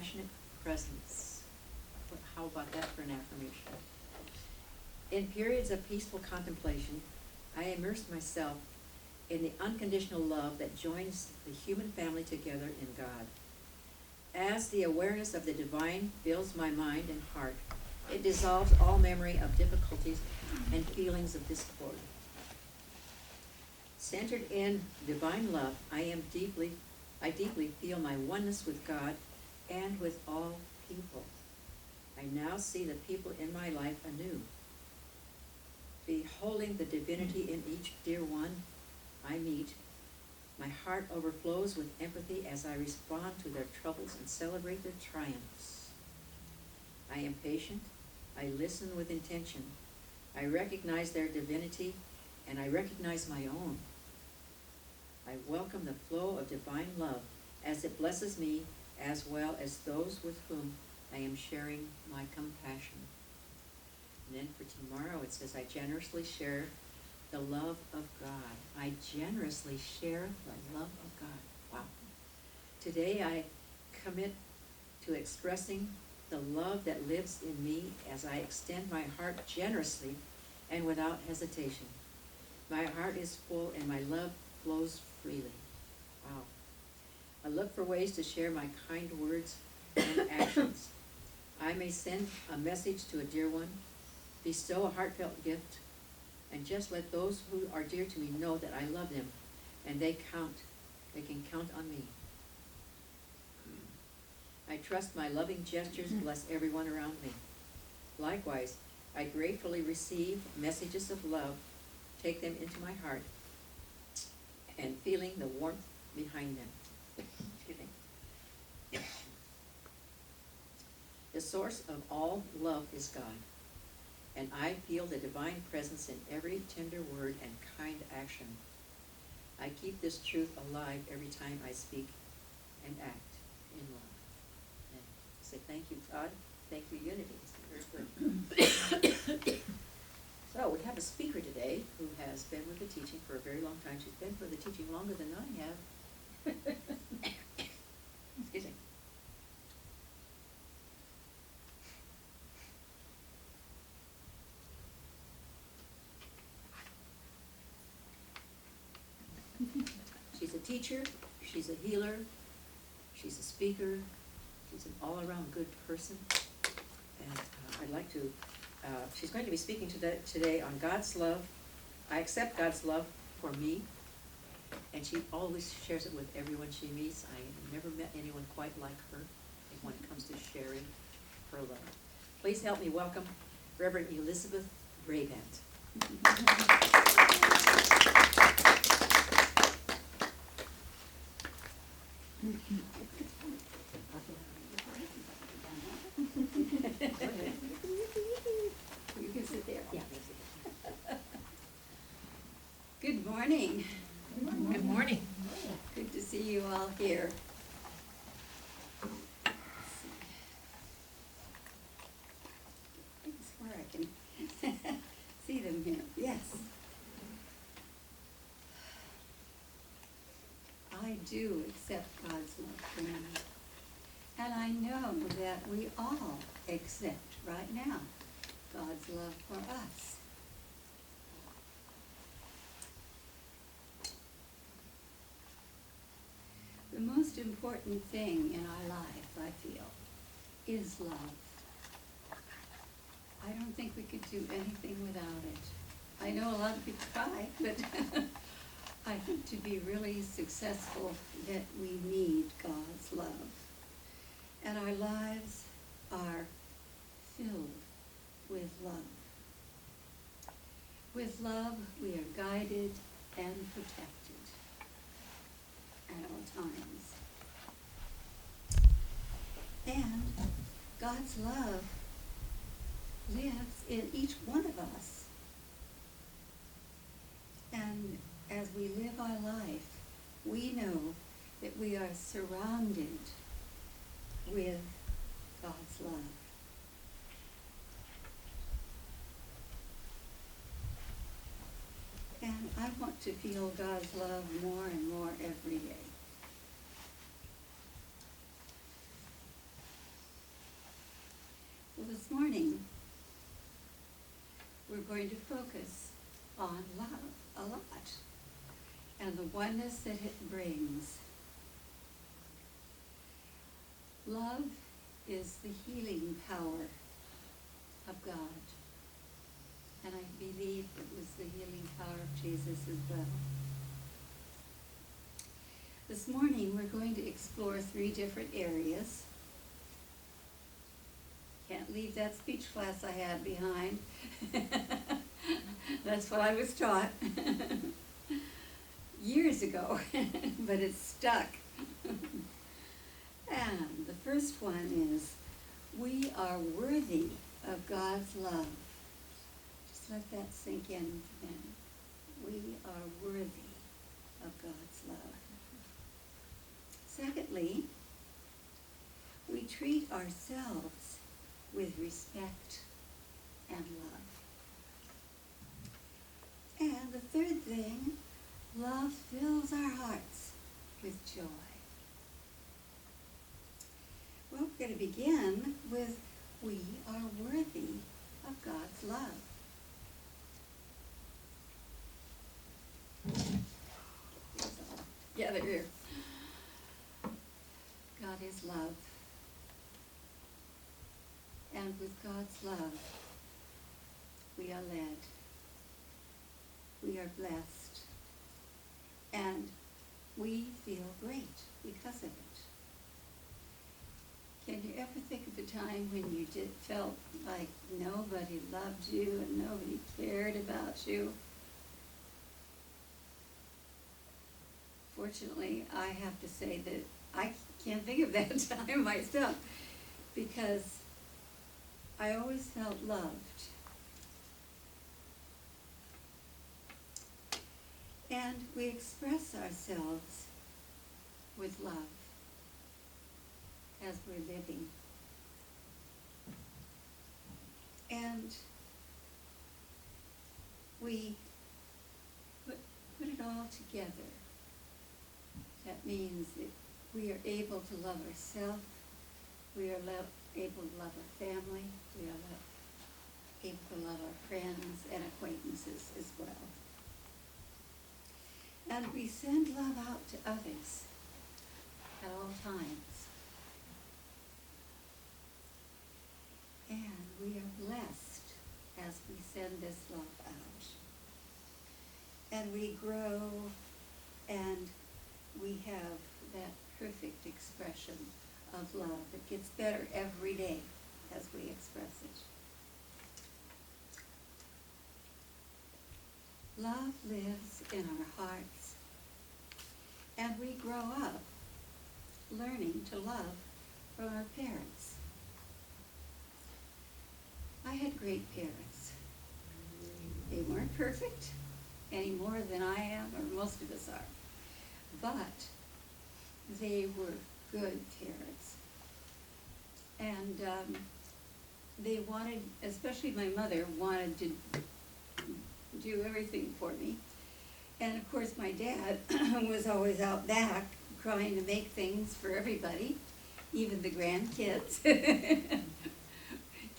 compassionate presence. How about that for an affirmation? In periods of peaceful contemplation, I immerse myself in the unconditional love that joins the human family together in God. As the awareness of the divine fills my mind and heart, it dissolves all memory of difficulties and feelings of discord. Centered in divine love, I deeply feel my oneness with God and with all people. I now see the people in my life anew. Beholding the divinity in each dear one I meet, my heart overflows with empathy as I respond to their troubles and celebrate their triumphs. I am patient, I listen with intention, I recognize their divinity, and I recognize my own. I welcome the flow of divine love as it blesses me as well as those with whom I am sharing my compassion. And then for tomorrow it says, I generously share the love of God. I generously share the love of God. Wow. Today I commit to expressing the love that lives in me as I extend my heart generously and without hesitation. My heart is full and my love flows freely. Wow. I look for ways to share my kind words and actions. I may send a message to a dear one, bestow a heartfelt gift, and just let those who are dear to me know that I love them and they can count on me. I trust my loving gestures bless everyone around me. Likewise, I gratefully receive messages of love, take them into my heart, and feeling the warmth behind them. Excuse me. The source of all love is God, and I feel the divine presence in every tender word and kind action. I keep this truth alive every time I speak and act in love. And say thank you, God. Thank you, Unity. It's very good. So we have a speaker today who has been with the teaching for a very long time. She's been with the teaching longer than I have. Excuse me. She's a teacher, she's a healer, she's a speaker, she's an all-around good person. And I'd like to, she's going to be speaking today on God's love. I accept God's love for me, and she always shares it with everyone she meets. I never met anyone quite like her when it comes to sharing her love. Please help me welcome Reverend Elizabeth Brabant. You can sit there. Yeah. Good morning. Good morning. Good to see you all here. It's where I can see them here. Yes. I do accept God's love for me. And I know that we all accept right now God's love for us. The most important thing in our life, I feel, is love. I don't think we could do anything without it. I know a lot of people try, but I think to be really successful that we need God's love. And our lives are filled with love. With love, we are guided and protected at all times. And God's love lives in each one of us. And as we live our life, we know that we are surrounded with God's love. And I want to feel God's love more and more every day. This morning, we're going to focus on love a lot and the oneness that it brings. Love is the healing power of God, and I believe it was the healing power of Jesus as well. This morning, we're going to explore 3 different areas. Can't leave that speech class I had behind. That's what I was taught years ago, but it's stuck. And the first one is, we are worthy of God's love. Just let that sink in for a minute. We are worthy of God's love. Secondly, we treat ourselves with respect and love. And the third thing, love fills our hearts with joy. Well, we're going to begin with, we are worthy of God's love. Together here. God is love. And with God's love, we are led. We are blessed. And we feel great because of it. Can you ever think of a time when you felt like nobody loved you and nobody cared about you? Fortunately, I have to say that I can't think of that time myself, because I always felt loved. And we express ourselves with love as we're living. And we put it all together. That means that we are able to love ourselves, we are able to love our family, we are able to love our friends and acquaintances as well. And we send love out to others at all times. And we are blessed as we send this love out. And we grow, and we have that perfect expression of love that gets better every day as we express it. Love lives in our hearts, and we grow up learning to love from our parents. I had great parents. They weren't perfect any more than I am, or most of us are, but they were good parents. And they wanted, especially my mother, wanted to do everything for me. And of course my dad was always out back trying to make things for everybody, even the grandkids.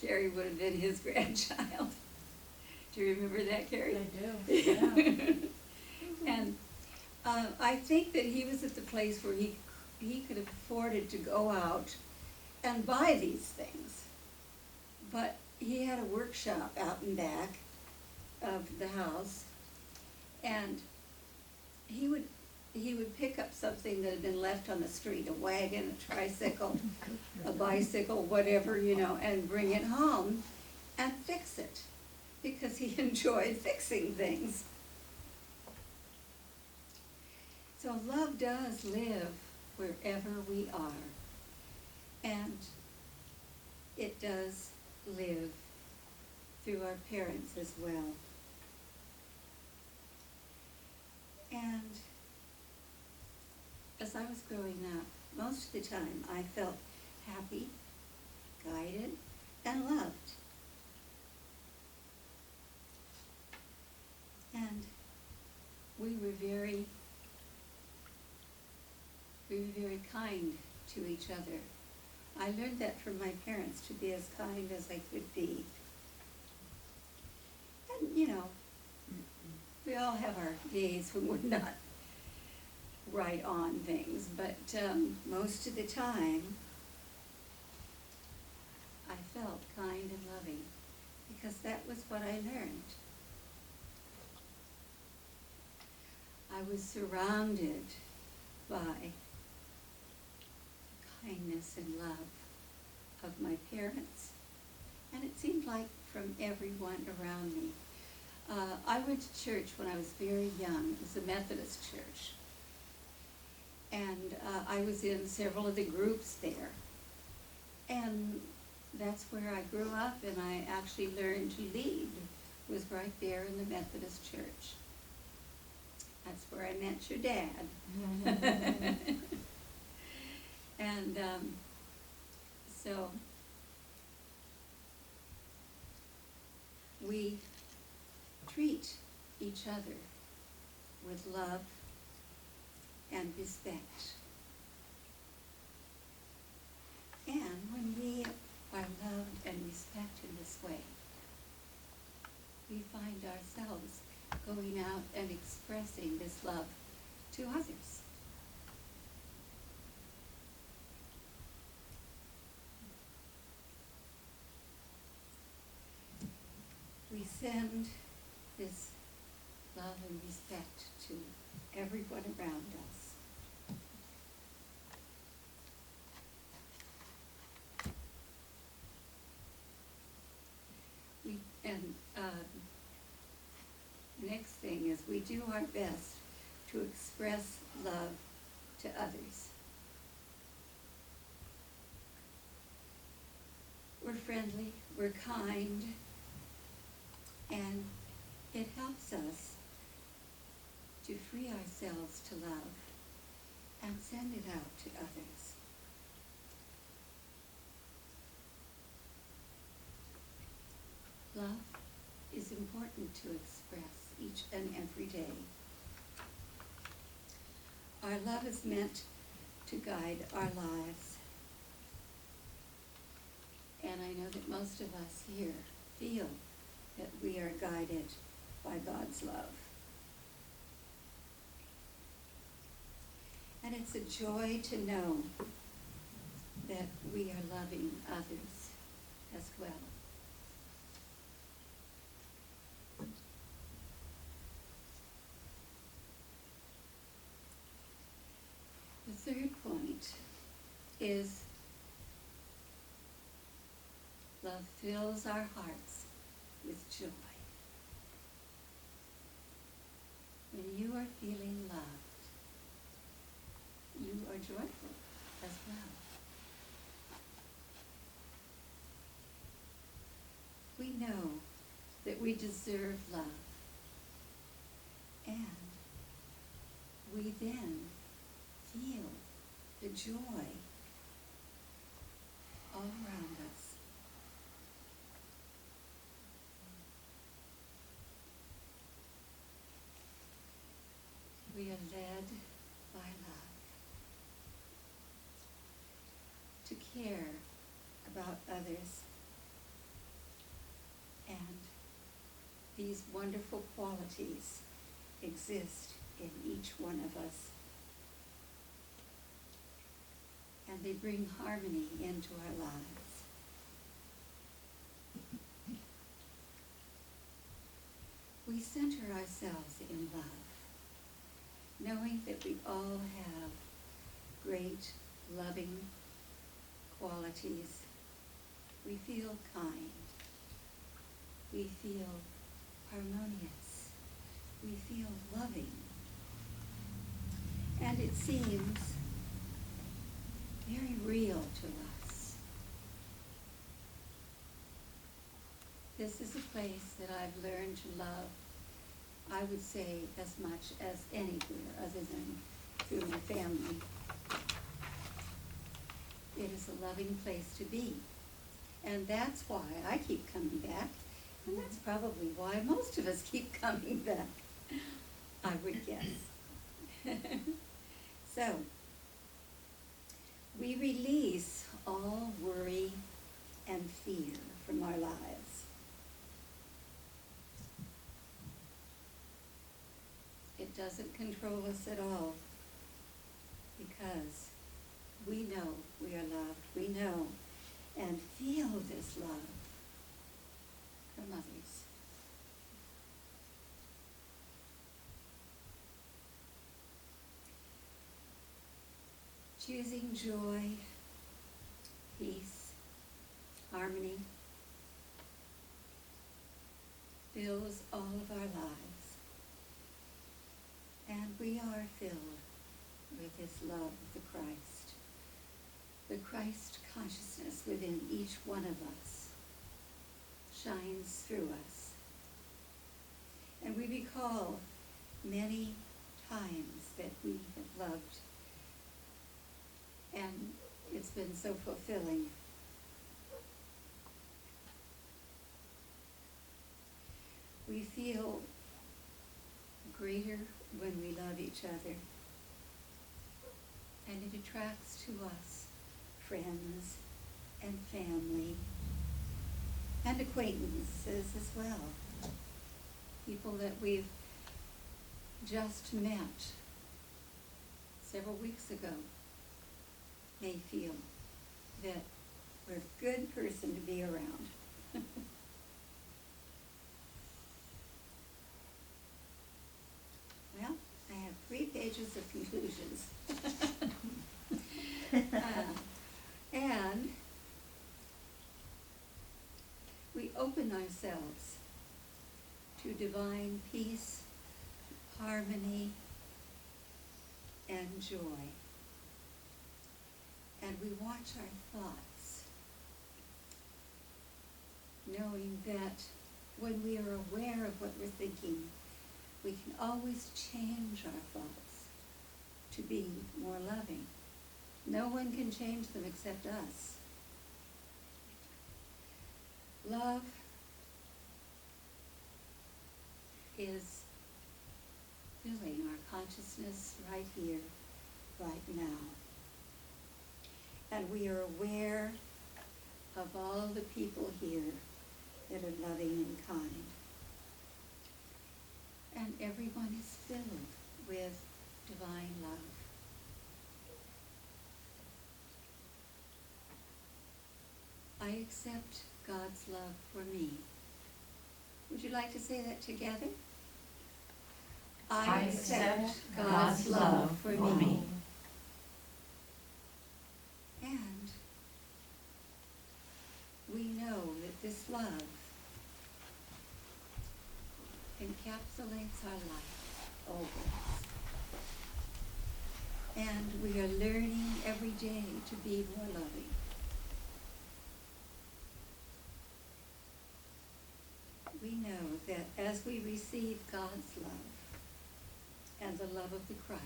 Carrie would have been his grandchild. Do you remember that, Carrie? I do, yeah. And I think that he was at the place where he could have afforded to go out and buy these things. But he had a workshop out in back of the house, and he would pick up something that had been left on the street, a wagon, a tricycle, a bicycle, whatever, and bring it home and fix it, because he enjoyed fixing things. So love does live wherever we are, and it does live through our parents as well. And as I was growing up, most of the time I felt happy, guided, and loved. And we were very kind to each other. I I learned that from my parents, to be as kind as I could be. And, you know, we all have our days when we're not right on things, but most of the time, I felt kind and loving, because that was what I learned. I was surrounded by kindness and love of my parents, and it seemed like from everyone around me. I went to church when I was very young. It was a Methodist church, and I was in several of the groups there, and that's where I grew up, and I actually learned to lead, was right there in the Methodist church. That's where I met your dad. And so we treat each other with love and respect. And when we are loved and respected in this way, we find ourselves going out and expressing this love to others. We send this love and respect to everyone around us. Next thing is we do our best to express love to others. We're friendly, we're kind, and it helps us to free ourselves to love and send it out to others. Love is important to express each and every day. Our love is meant to guide our lives. And I know that most of us here feel that we are guided by God's love. And it's a joy to know that we are loving others as well. The third point is love fills our hearts with joy. When you are feeling loved, you are joyful as well. We know that we deserve love, and we then feel the joy all around us. We are led by love to care about others, and these wonderful qualities exist in each one of us. And they bring harmony into our lives. We center ourselves in love, knowing that we all have great, loving qualities. We feel kind. We feel harmonious. We feel loving. And it seems very real to us. This is a place that I've learned to love, I would say, as much as anywhere other than through my family. It is a loving place to be. And that's why I keep coming back, and that's probably why most of us keep coming back, I would guess. So, we release all worry and fear from our lives. It doesn't control us at all, because we know we are loved. We know and feel this love from others. Choosing joy, peace, harmony fills all of our lives. And we are filled with this love of the Christ consciousness within each one of us shines through us. And we recall many times that we have loved, and it's been so fulfilling. We feel greater when we love each other, and it attracts to us friends and family and acquaintances as well. People that we've just met several weeks ago may feel that we're a good person to be around. Well, I have 3 pages of conclusions. And we open ourselves to divine peace, harmony, and joy. And we watch our thoughts, knowing that when we are aware of what we're thinking, we can always change our thoughts to be more loving. No one can change them except us. Love is filling our consciousness right here, right now. And we are aware of all the people here that are loving and kind. And everyone is filled with divine love. I accept God's love for me. Would you like to say that together? I accept God's love for me. And we know that this love encapsulates our life always. And we are learning every day to be more loving. We know that as we receive God's love and the love of the Christ,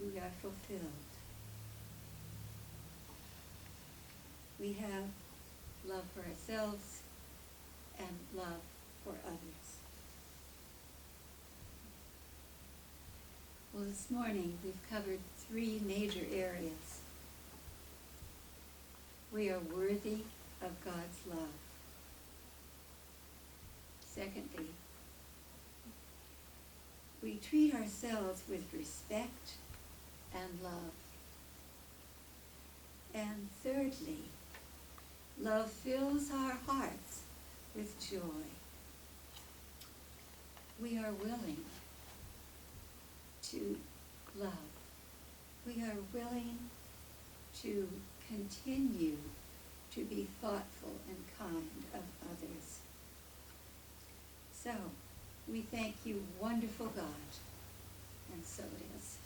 we are fulfilled. We have love for ourselves and love for others. Well, this morning we've covered 3 major areas. We are worthy of God's love. Secondly, we treat ourselves with respect and love. And thirdly, love fills our hearts with joy. We are willing to love. We are willing to continue to be thoughtful and kind of others. So, we thank you, wonderful God, and so it is.